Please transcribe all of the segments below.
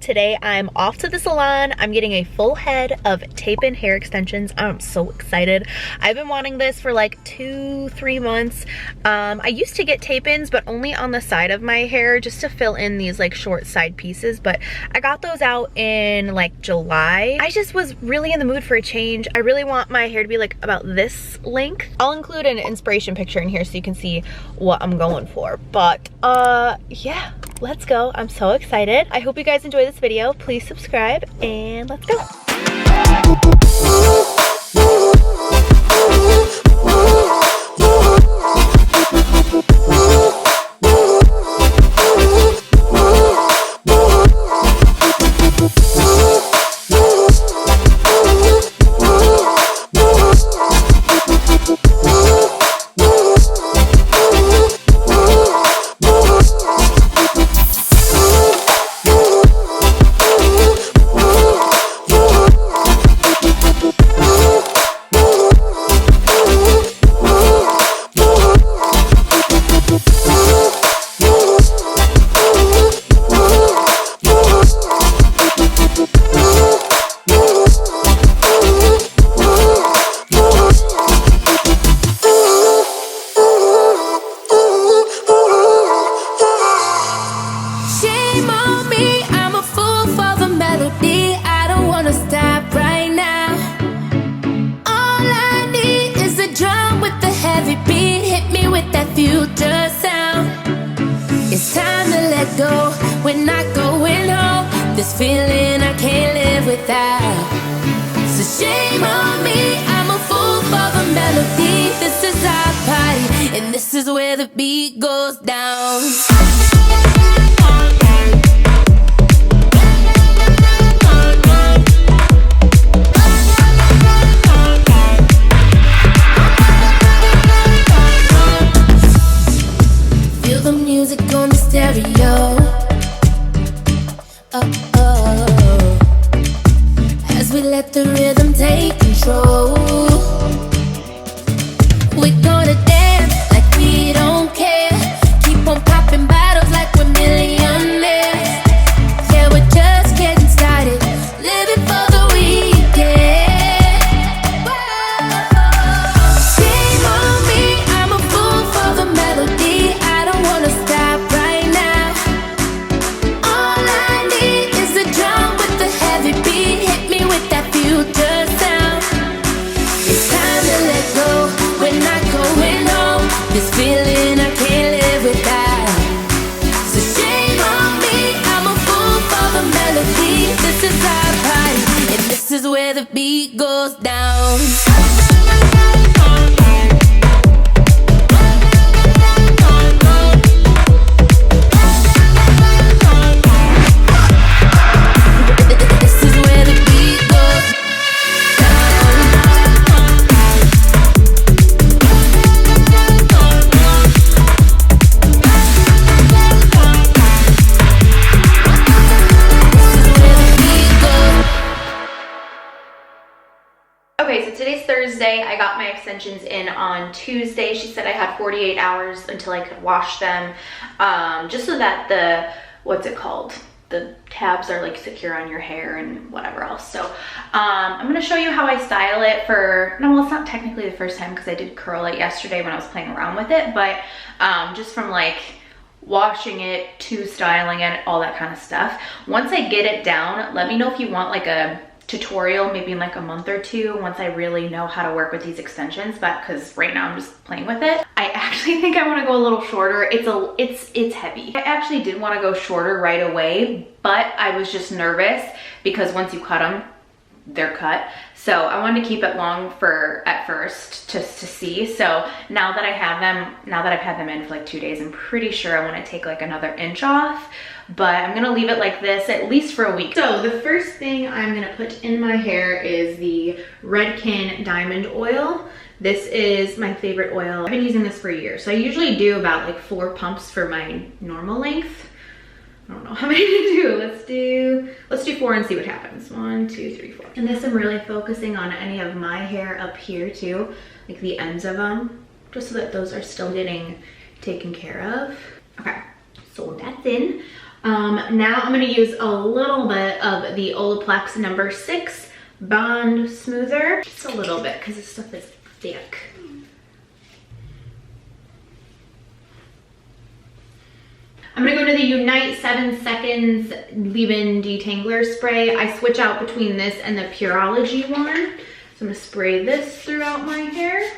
Today I'm off to the salon. I'm getting a full head of tape-in hair extensions. I'm so excited. I've been wanting this for like 2-3 months. I used to get tape-ins, but only on the side of my hair just to fill in these like short side pieces, but I got those out in like July. I just was really in the mood for a change. I really want my hair to be like about this length. I'll include an inspiration picture in here so you can see what I'm going for, but yeah, let's go. I'm so excited. I hope you guys enjoy this video. Please subscribe and let's go. We're not going home. This feeling I can't live without. So shame on me, I'm a fool for the melody. This is our party, and this is where the beat goes down. Feel the music on the stereo. As we let the rhythm take control, we're gonna dance like we don't care. Keep on popping bottles like we're millionaires. Yeah, we're just getting started, living for the weekend. Shame on me, I'm a fool for the melody. I don't wanna stop right now. All I need is a drum with the heavy beat. Hit me with that future sound. It's time to let go. We're not going home. This feeling I can't live without. So shame on me, I'm a fool for the melody. This is our party, and this is where the beat goes down. Okay, so today's Thursday. I got my extensions in on Tuesday. She said I had 48 hours until I could wash them, just so that the tabs are like secure on your hair and whatever else. So I'm gonna show you how I style it for, no, well, it's not technically the first time because I did curl it yesterday when I was playing around with it, but just from like washing it to styling it, all that kind of stuff. Once I get it down, let me know if you want like a tutorial maybe in like a month or two once I really know how to work with these extensions, but because right now I'm just playing with it. I actually think I want to go a little shorter. It's heavy. I actually did want to go shorter right away, but I was just nervous because once you cut them, they're cut. So I wanted to keep it long for at first just to see. So now that I have them, now that I've had them in for like 2 days, I'm pretty sure I want to take like another inch off, but I'm gonna leave it like this at least for a week. So the first thing I'm gonna put in my hair is the Redken Diamond Oil. This is my favorite oil. I've been using this for years. So I usually do about like 4 pumps for my normal length. I don't know how many to do. Let's do 4 and see what happens. 1, 2, 3, 4. And this I'm really focusing on any of my hair up here too, like the ends of them, just so that those are still getting taken care of. Okay, so that's in. Now I'm gonna use a little bit of the Olaplex number 6 Bond Smoother. Just a little bit, because this stuff is thick. I'm gonna go to the Unite 7 Seconds Leave-In Detangler Spray. I switch out between this and the Pureology one. So I'm gonna spray this throughout my hair.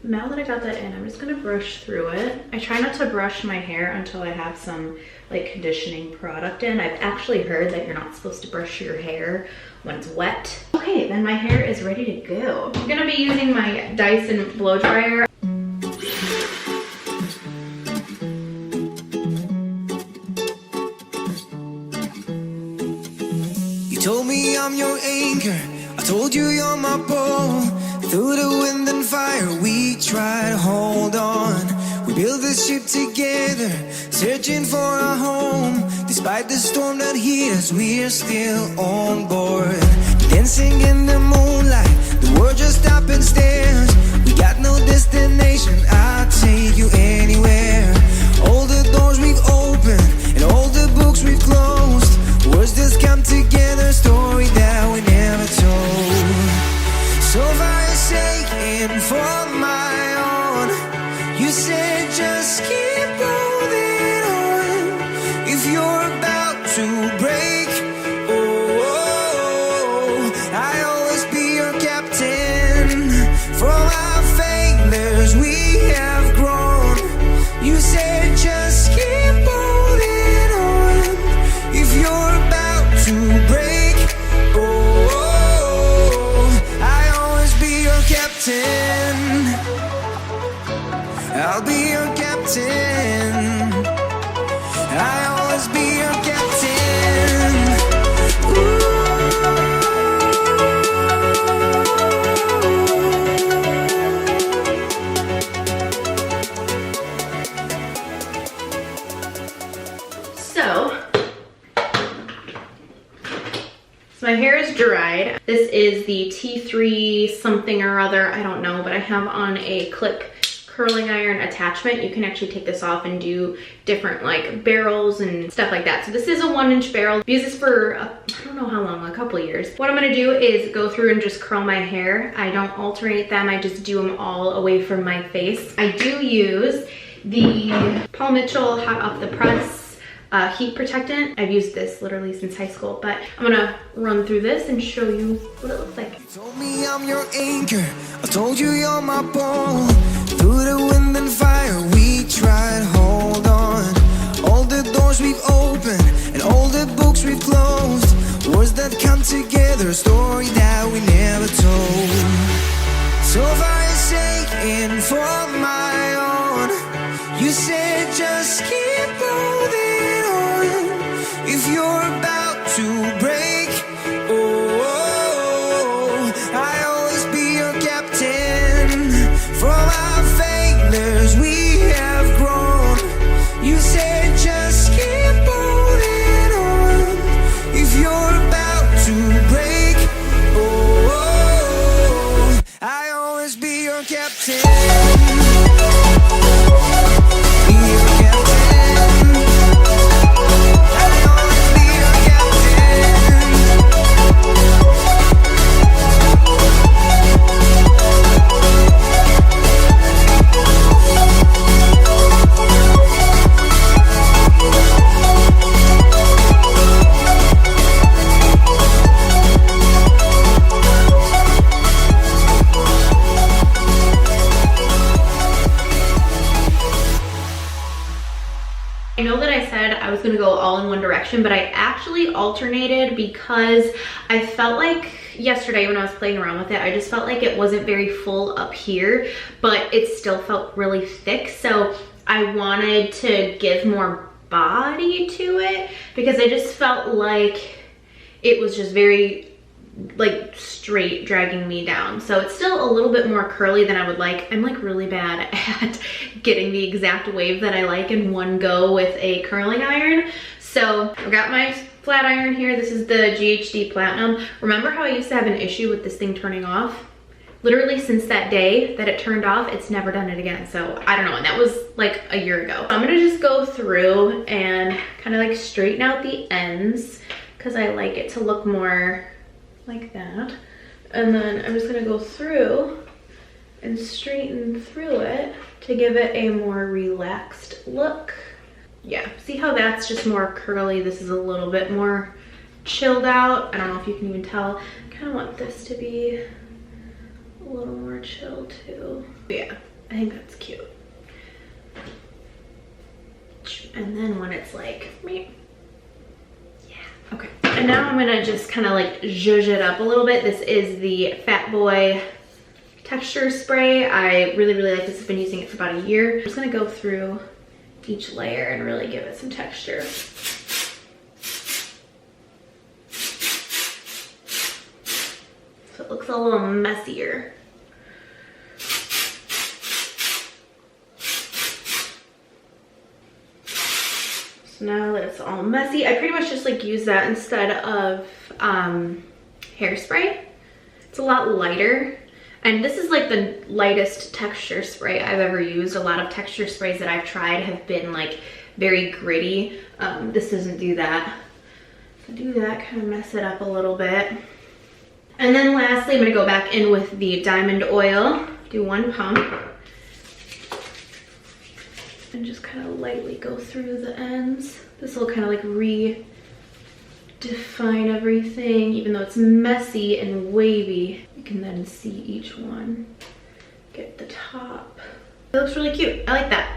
Now that I got that in, I'm just gonna brush through it. I try not to brush my hair until I have some like conditioning product in. I've actually heard that you're not supposed to brush your hair when it's wet. Okay, then my hair is ready to go. I'm gonna be using my Dyson blow dryer. You told me I'm your anchor, I told you you're my pole. Through the wind and fire we try to hold on. We built this ship together, searching for a home. Despite the storm that hit us, we're still on board. Dancing in the moonlight, the world just stopped and stares. We got no destination, I'll take you anywhere. All the doors we've opened and all the books we've closed. Words just come together, story that we never told. So far saying for my own, you said just keep holding on. If you're about to break, oh, I always be your captain. From our failures we have grown. You said just keep holding on. If you're about to break, oh, I always be your captain. I'll be your captain. I always be your captain. So my hair is dried. This is the T3 something or other, I don't know, but I have on a clip curling iron attachment. You can actually take this off and do different like barrels and stuff like that. So this is a 1-inch barrel. I've used this for I don't know how long, a couple of years. What I'm gonna do is go through and just curl my hair. I don't alternate them, I just do them all away from my face. I do use the Paul Mitchell Hot Off the Press heat protectant. I've used this literally since high school, but I'm gonna run through this and show you what it looks like. You told me I'm your anchor, I told you you're my pole. Through the wind and fire we tried to hold on. All the doors we've opened and all the books we've closed. Words that come together, a story that we never told. So far saying for my own, you said just keep holding on. If you're about to break, oh, I always be your captain. From our failures we have grown. You said just keep holding on. If you're about to break, oh, I always be your captain. Be your captain. I always be your I know that I said I was gonna go all in one direction, but I actually alternated because I felt like yesterday when I was playing around with it, I just felt like it wasn't very full up here, but it still felt really thick. So I wanted to give more body to it because I just felt like it was just very like straight dragging me down. So it's still a little bit more curly than I would like. I'm like really bad at getting the exact wave that I like in one go with a curling iron. So I've got my flat iron here. This is the GHD Platinum. Remember how I used to have an issue with this thing turning off? literally since that day that it turned off, it's never done it again. So I don't know, and that was like a year ago. I'm gonna just go through and kind of like straighten out the ends because I like it to look more like that. And then I'm just gonna go through and straighten through it to give it a more relaxed look. Yeah, see how that's just more curly? This is a little bit more chilled out. I don't know if you can even tell. I kind of want this to be a little more chill too. Yeah, I think that's cute. And then when it's like, yeah, okay. And now I'm gonna just kind of like zhuzh it up a little bit. This is the Fat Boy texture spray. I really like this. I've been using it for about a year. I'm just gonna go through each layer and really give it some texture. So it looks a little messier. So now that it's all messy, I pretty much just like use that instead of hairspray. It's a lot lighter. And this is like the lightest texture spray I've ever used. A lot of texture sprays that I've tried have been like very gritty. This doesn't do that. So do that, kind of mess it up a little bit. And then lastly, I'm gonna go back in with the Diamond Oil, do 1 pump. And just kind of lightly go through the ends. This will kind of like redefine everything, even though it's messy and wavy. You can then see each one. Get the top. It looks really cute. I like that.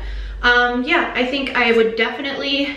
Yeah, I think I would definitely,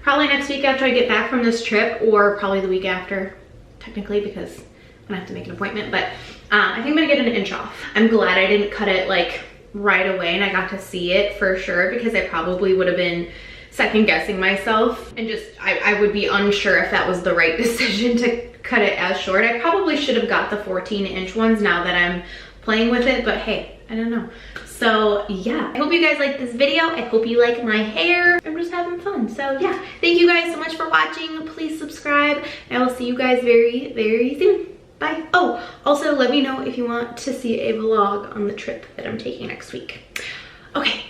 probably next week after I get back from this trip, or probably the week after, technically, because I'm gonna have to make an appointment, but I think I'm gonna get an inch off. I'm glad I didn't cut it like right away and I got to see it for sure, because I probably would have been second guessing myself and just, I would be unsure if that was the right decision to cut it as short. I probably should have got the 14-inch ones now that I'm playing with it, but hey, I don't know. So yeah, I hope you guys like this video. I hope you like my hair. I'm just having fun. So yeah, thank you guys so much for watching. Please subscribe and I will see you guys very soon. Bye. Oh, also let me know if you want to see a vlog on the trip that I'm taking next week. Okay.